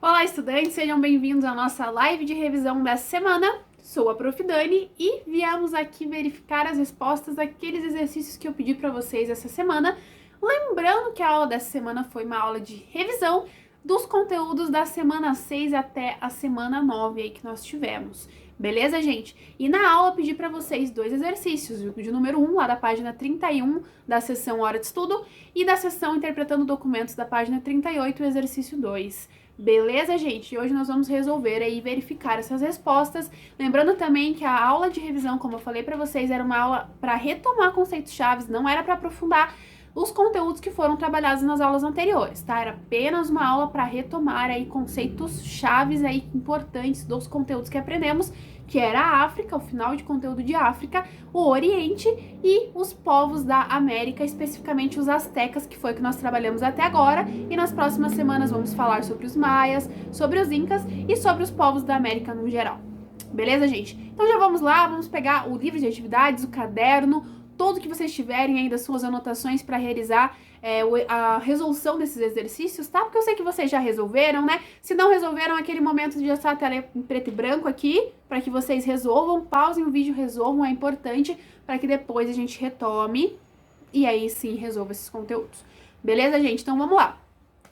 Olá, estudantes, sejam bem-vindos à nossa live de revisão da semana. Sou a Prof. Dani e viemos aqui verificar as respostas daqueles exercícios que eu pedi para vocês essa semana. Lembrando que a aula dessa semana foi uma aula de revisão dos conteúdos da semana 6 até a semana 9 aí que nós tivemos. Beleza, gente? E na aula eu pedi para vocês dois exercícios, de número 1, lá da página 31, da seção Hora de Estudo, e da seção Interpretando Documentos, da página 38, o exercício 2. Beleza, gente? E hoje nós vamos resolver aí, verificar essas respostas. Lembrando também que a aula de revisão, como eu falei para vocês, era uma aula para retomar conceitos chaves, não era para aprofundar os conteúdos que foram trabalhados nas aulas anteriores, tá? Era apenas uma aula para retomar aí conceitos chaves aí importantes dos conteúdos que aprendemos, que era a África, o final de conteúdo de África, o Oriente e os povos da América, especificamente os astecas, que foi o que nós trabalhamos até agora, e nas próximas semanas vamos falar sobre os maias, sobre os incas e sobre os povos da América no geral. Beleza, gente? Então já vamos lá, vamos pegar o livro de atividades, o caderno, tudo que vocês tiverem aí das suas anotações para realizar a resolução desses exercícios, tá? Porque eu sei que vocês já resolveram, né? Se não resolveram, aquele momento de deixar a tela em preto e branco aqui, para que vocês resolvam, pausem o vídeo, resolvam, é importante, para que depois a gente retome e aí sim resolva esses conteúdos. Beleza, gente? Então vamos lá.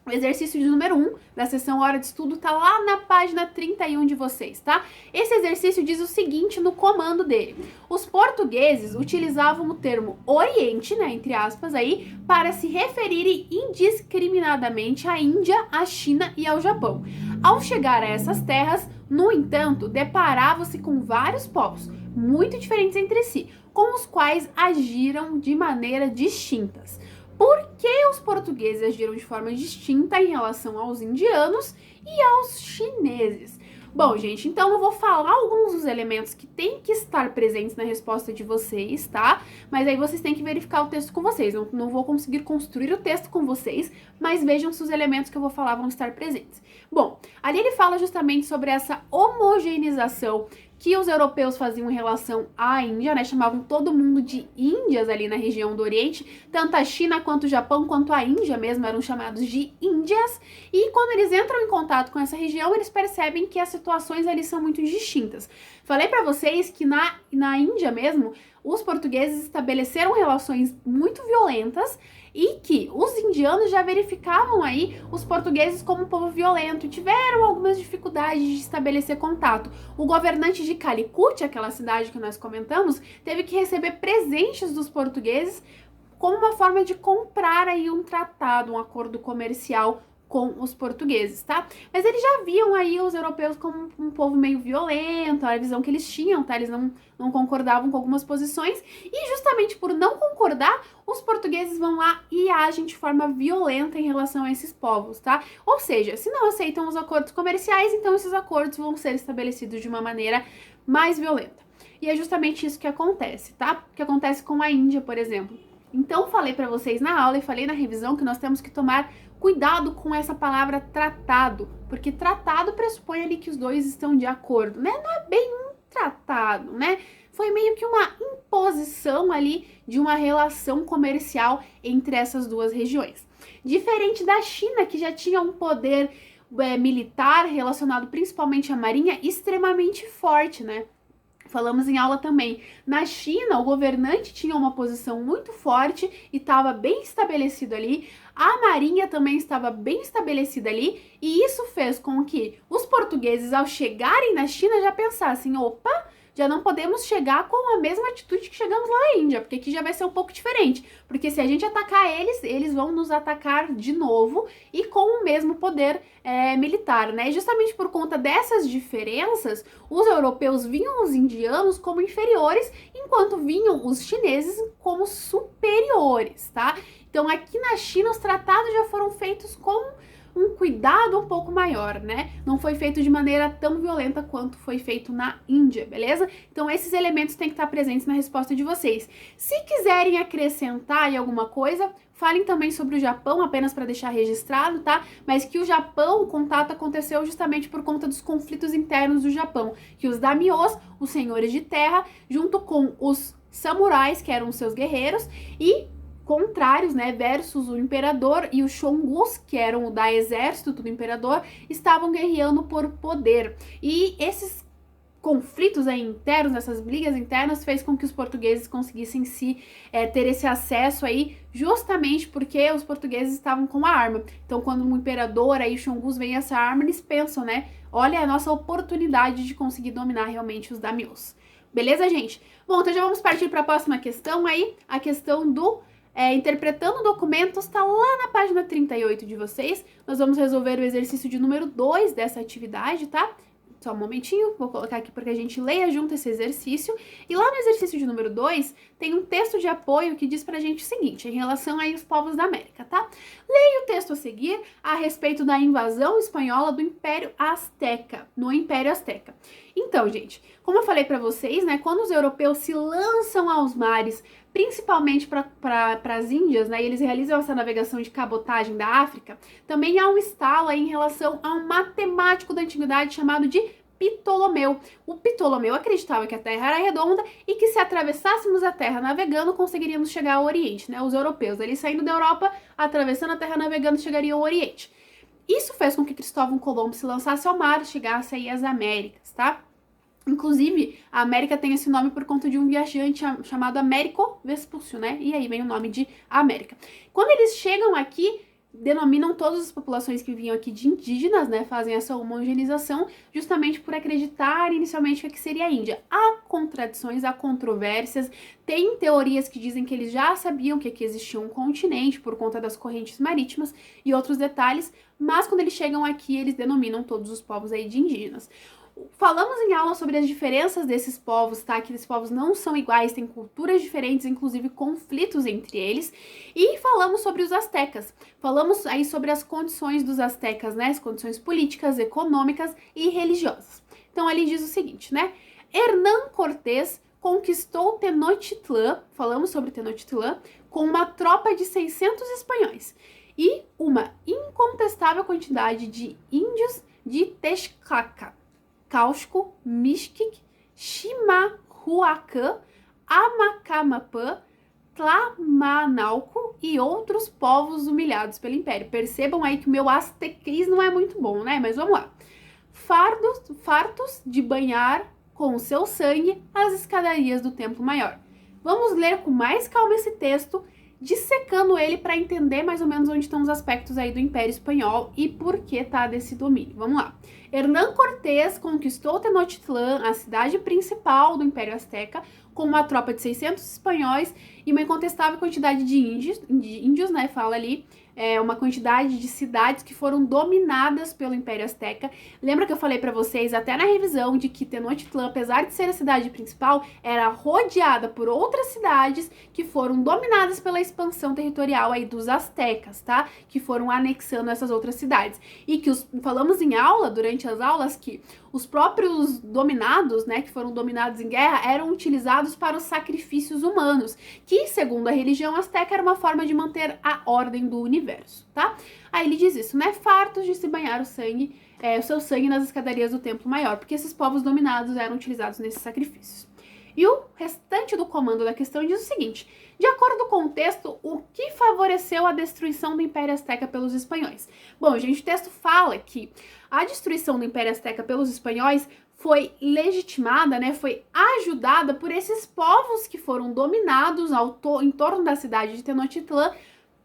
O exercício de número 1 da seção Hora de Estudo tá lá na página 31 de vocês, tá? Esse exercício diz o seguinte no comando dele. Os portugueses utilizavam o termo Oriente, né, entre aspas aí, para se referirem indiscriminadamente à Índia, à China e ao Japão. Ao chegar a essas terras, no entanto, deparavam-se com vários povos, muito diferentes entre si, com os quais agiram de maneira distintas. Por que os portugueses agiram de forma distinta em relação aos indianos e aos chineses? Bom, gente, então eu vou falar alguns dos elementos que têm que estar presentes na resposta de vocês, tá? Mas aí vocês têm que verificar o texto com vocês. Não vou conseguir construir o texto com vocês, mas vejam se os elementos que eu vou falar vão estar presentes. Bom, ali ele fala justamente sobre essa homogeneização que os europeus faziam em relação à Índia, né? Chamavam todo mundo de índias ali na região do Oriente, tanto a China quanto o Japão, quanto a Índia mesmo eram chamados de índias. E quando eles entram em contato com essa região, eles percebem que as situações ali são muito distintas. Falei para vocês que na Índia mesmo, os portugueses estabeleceram relações muito violentas e que os indianos já verificavam aí os portugueses como um povo violento e tiveram algumas dificuldades de estabelecer contato. O governante de Calicut, aquela cidade que nós comentamos, teve que receber presentes dos portugueses como uma forma de comprar aí um tratado, um acordo comercial com os portugueses, tá? Mas eles já viam aí os europeus como um povo meio violento, a visão que eles tinham, tá? Eles não concordavam com algumas posições e justamente por não concordar, os portugueses vão lá e agem de forma violenta em relação a esses povos, tá? Ou seja, se não aceitam os acordos comerciais, então esses acordos vão ser estabelecidos de uma maneira mais violenta. E é justamente isso que acontece, tá? Que acontece com a Índia, por exemplo. Então, falei para vocês na aula e falei na revisão que nós temos que tomar cuidado com essa palavra tratado, porque tratado pressupõe ali que os dois estão de acordo, né? Não é bem um tratado, né? Foi meio que uma imposição ali de uma relação comercial entre essas duas regiões. Diferente da China, que já tinha um poder militar relacionado principalmente à marinha extremamente forte, né? Falamos em aula também. Na China, o governante tinha uma posição muito forte e estava bem estabelecido ali. A marinha também estava bem estabelecida ali. E isso fez com que os portugueses, ao chegarem na China, já pensassem, opa, já não podemos chegar com a mesma atitude que chegamos lá na Índia, porque aqui já vai ser um pouco diferente. Porque se a gente atacar eles, eles vão nos atacar de novo e com o mesmo poder militar, né? E justamente por conta dessas diferenças, os europeus viam os indianos como inferiores, enquanto vinham os chineses como superiores, tá? Então aqui na China os tratados já foram feitos com um cuidado um pouco maior, né? Não foi feito de maneira tão violenta quanto foi feito na Índia, beleza? Então esses elementos têm que estar presentes na resposta de vocês. Se quiserem acrescentar em alguma coisa, falem também sobre o Japão, apenas para deixar registrado, tá? Mas que o Japão, o contato aconteceu justamente por conta dos conflitos internos do Japão, que os daimyos, os senhores de terra, junto com os samurais, que eram seus guerreiros, e contrários, né, versus o imperador e os Xongus, que eram o da exército do imperador, estavam guerreando por poder. E esses conflitos aí internos, essas brigas internas, fez com que os portugueses conseguissem ter esse acesso aí, justamente porque os portugueses estavam com a arma. Então, quando um imperador aí, Xongus, vem essa arma, eles pensam, né, olha a nossa oportunidade de conseguir dominar realmente os daimyos. Beleza, gente? Bom, então já vamos partir para a próxima questão aí, a questão do interpretando documentos, tá lá na página 38 de vocês. Nós vamos resolver o exercício de número 2 dessa atividade, tá? Só um momentinho, vou colocar aqui para que a gente leia junto esse exercício. E lá no exercício de número 2, tem um texto de apoio que diz pra gente o seguinte, em relação aí aos povos da América, tá? Leia o texto a seguir a respeito da invasão espanhola do Império Azteca, no Império Azteca. Então, gente, como eu falei pra vocês, né, quando os europeus se lançam aos mares, principalmente para as Índias, né, e eles realizam essa navegação de cabotagem da África, também há um estalo aí em relação a um matemático da antiguidade chamado de Ptolomeu. O Ptolomeu acreditava que a Terra era redonda e que se atravessássemos a Terra navegando, conseguiríamos chegar ao Oriente, né? Os europeus, eles saindo da Europa, atravessando a Terra navegando, chegariam ao Oriente. Isso fez com que Cristóvão Colombo se lançasse ao mar e chegasse aí às Américas, tá? Inclusive, a América tem esse nome por conta de um viajante chamado Américo Vespúcio, né? E aí vem o nome de América. Quando eles chegam aqui, denominam todas as populações que vinham aqui de indígenas, né? Fazem essa homogeneização justamente por acreditar inicialmente que aqui seria a Índia. Há contradições, há controvérsias, tem teorias que dizem que eles já sabiam que aqui existia um continente por conta das correntes marítimas e outros detalhes, mas quando eles chegam aqui, eles denominam todos os povos aí de indígenas. Falamos em aula sobre as diferenças desses povos, tá? Que esses povos não são iguais, têm culturas diferentes, inclusive conflitos entre eles. E falamos sobre os astecas. Falamos aí sobre as condições dos astecas, né? As condições políticas, econômicas e religiosas. Então, ali diz o seguinte, né? Hernán Cortés conquistou Tenochtitlán, falamos sobre Tenochtitlán, com uma tropa de 600 espanhóis e uma incontestável quantidade de índios de Texcaca, Cáusco, Mixquic, Chimahuacán, Amacamapã, Tlamanalco e outros povos humilhados pelo Império. Percebam aí que o meu astequês não é muito bom, né? Mas vamos lá. Fartos de banhar com o seu sangue as escadarias do Templo Maior. Vamos ler com mais calma esse texto, dissecando ele para entender mais ou menos onde estão os aspectos aí do Império Espanhol e por que tá desse domínio. Vamos lá. Hernán Cortés conquistou Tenochtitlán, a cidade principal do Império Azteca, com uma tropa de 600 espanhóis e uma incontestável quantidade de índios, né, fala ali, uma quantidade de cidades que foram dominadas pelo Império Azteca. Lembra que eu falei para vocês, até na revisão, de que Tenochtitlán, apesar de ser a cidade principal, era rodeada por outras cidades que foram dominadas pela expansão territorial aí dos astecas, tá? Que foram anexando essas outras cidades. E que falamos em aula, durante as aulas, que os próprios dominados, né, que foram dominados em guerra, eram utilizados para os sacrifícios humanos, que, segundo a religião asteca, era uma forma de manter a ordem do universo, tá? Aí ele diz isso, né? Fartos de se banhar o seu sangue nas escadarias do Templo Maior, porque esses povos dominados eram utilizados nesses sacrifícios. E o restante do comando da questão diz o seguinte: de acordo com o texto, o que favoreceu a destruição do Império Azteca pelos espanhóis? Bom, gente, o texto fala que a destruição do Império Azteca pelos espanhóis foi legitimada, né, foi ajudada por esses povos que foram dominados em torno da cidade de Tenochtitlán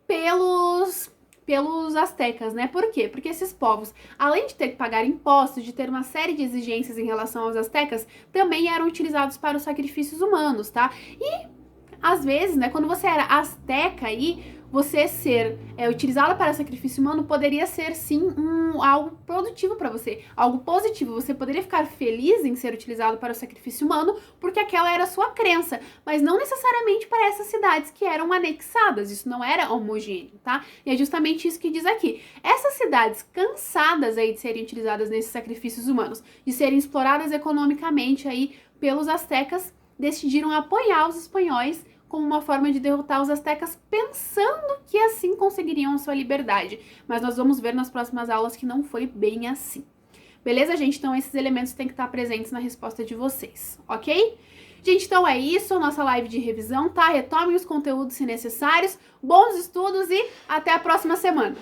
pelos astecas, né? Por quê? Porque esses povos, além de ter que pagar impostos, de ter uma série de exigências em relação aos astecas, também eram utilizados para os sacrifícios humanos, tá? E, às vezes, né, quando você era asteca aí, você ser utilizado para sacrifício humano poderia ser, sim, algo produtivo para você, algo positivo. Você poderia ficar feliz em ser utilizado para o sacrifício humano, porque aquela era a sua crença, mas não necessariamente para essas cidades que eram anexadas. Isso não era homogêneo, tá? E é justamente isso que diz aqui. Essas cidades cansadas aí de serem utilizadas nesses sacrifícios humanos, de serem exploradas economicamente aí pelos astecas, decidiram apoiar os espanhóis como uma forma de derrotar os astecas, pensando que assim conseguiriam a sua liberdade. Mas nós vamos ver nas próximas aulas que não foi bem assim. Beleza, gente? Então esses elementos têm que estar presentes na resposta de vocês, ok? Gente, então é isso, nossa live de revisão, tá? Retomem os conteúdos se necessários, bons estudos e até a próxima semana!